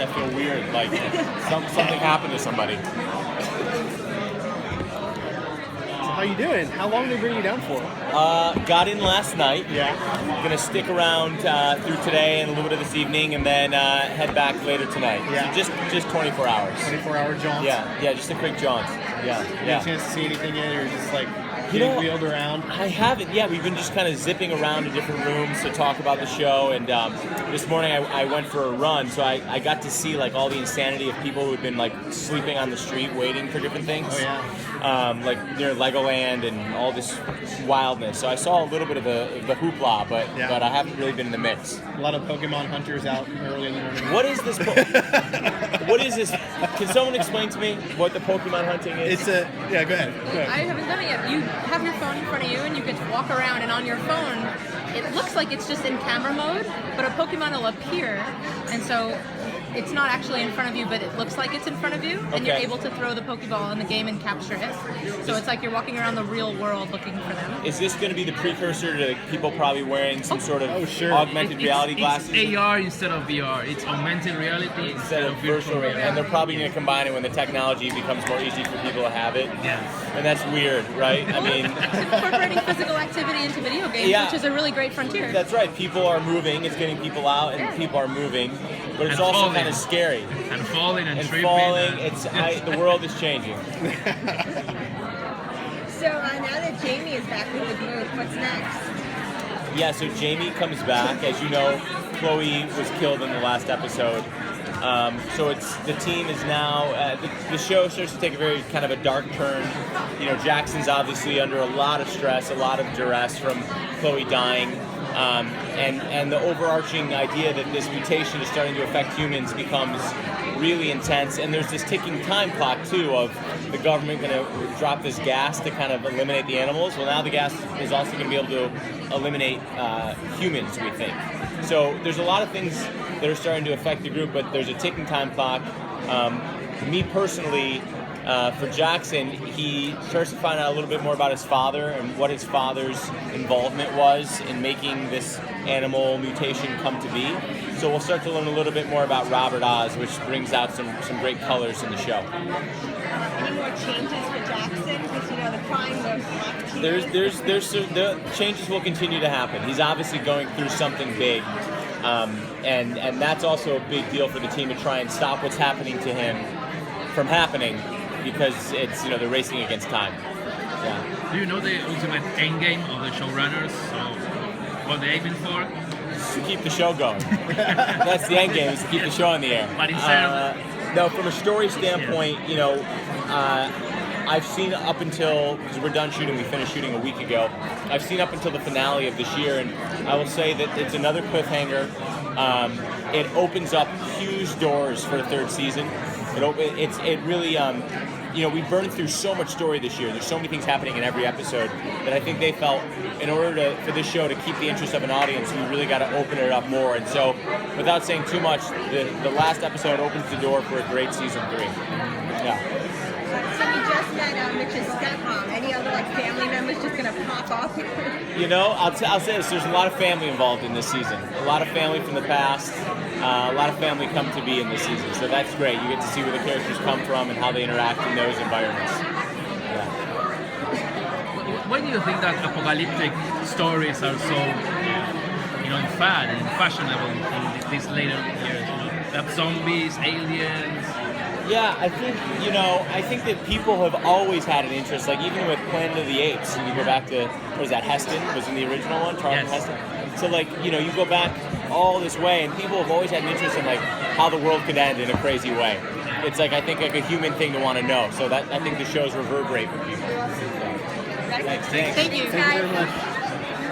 I feel weird, like something happened to somebody. How you doing? How long did they bring you down for? Got in last night. Yeah. Gonna stick around through today and a little bit of this evening, and then head back later tonight. Yeah. So just 24 hours. 24-hour jaunt? Yeah, just a quick jaunt. Yeah. You had a chance to see anything yet, or just like You getting know, wheeled around? I haven't. Yeah, we've been just kind of zipping around to different rooms to talk about the show. And this morning I went for a run, so I got to see like all the insanity of people who had been like sleeping on the street waiting for different things. Oh yeah. Like near Legoland and all this wildness. So I saw a little bit of the hoopla, but I haven't really been in the mix. A lot of Pokemon hunters out early in the morning. What is this? What is this? Can someone explain to me what the Pokemon hunting is? Go ahead. I haven't done it yet. You have your phone in front of you and you get to walk around, and on your phone it looks like it's just in camera mode, but a Pokemon will appear, and so it's not actually in front of you, but it looks like it's in front of you, and you're able to throw the Pokeball in the game and capture it. So it's like you're walking around the real world looking for them. Is this going to be the precursor to people probably wearing some sort of augmented reality glasses? It's AR instead of VR. It's augmented reality instead of virtual reality. And they're probably going to combine it when the technology becomes more easy for people to have it. Yeah. And that's weird, right? I mean, it's incorporating physical activity into video games, which is a really great frontier. That's right. People are moving. It's getting people out, and people are moving. But it's also kind of scary. And falling and tripping. Falling. The world is changing. So now that Jamie is back with the group, what's next? Yeah, so Jamie comes back. As you know, Chloe was killed in the last episode. So the team is now, the show starts to take a very kind of a dark turn. You know, Jackson's obviously under a lot of stress, a lot of duress from Chloe dying. And the overarching idea that this mutation is starting to affect humans becomes really intense. And there's this ticking time clock, too, of the government going to drop this gas to kind of eliminate the animals. Well, now the gas is also going to be able to eliminate humans, we think. So there's a lot of things that are starting to affect the group, but there's a ticking time clock. Me personally, for Jackson, he starts to find out a little bit more about his father and what his father's involvement was in making this animal mutation come to be. So we'll start to learn a little bit more about Robert Oz, which brings out some great colors in the show. Any more changes for Jackson? Because the crime was the changes will continue to happen. He's obviously going through something big, and that's also a big deal for the team to try and stop what's happening to him from happening, because it's they're racing against time. Yeah. Do you know the ultimate end game of the showrunners? So what they're aiming for? To keep the show going. That's the end game, is to keep the show on the air. But instead no, from a story standpoint, I've seen up until, because we're done shooting, we finished shooting a week ago, I've seen up until the finale of this year, and I will say that it's another cliffhanger. It opens up huge doors for the third season. It really, we burned through so much story this year. There's so many things happening in every episode that I think they felt, in order for this show to keep the interest of an audience, we really got to open it up more. And so, without saying too much, the last episode opens the door for a great season 3. Yeah. So we just met Mitch's stepmom. Any other family members just gonna pop off? I'll say this: there's a lot of family involved in this season. A lot of family from the past. A lot of family come to be in this season, so that's great. You get to see where the characters come from and how they interact in those environments. Yeah. Why do you think that apocalyptic stories are so, fad and fashionable in these later years? That zombies, aliens. Yeah, I think that people have always had an interest, like even with Planet of the Apes, and you go back to, Heston was in the original one, Charlton Heston. So you go back all this way, and people have always had an interest in how the world could end in a crazy way. It's I think a human thing to want to know. So that I think the shows reverberate with people. Thank you. Thank you very much.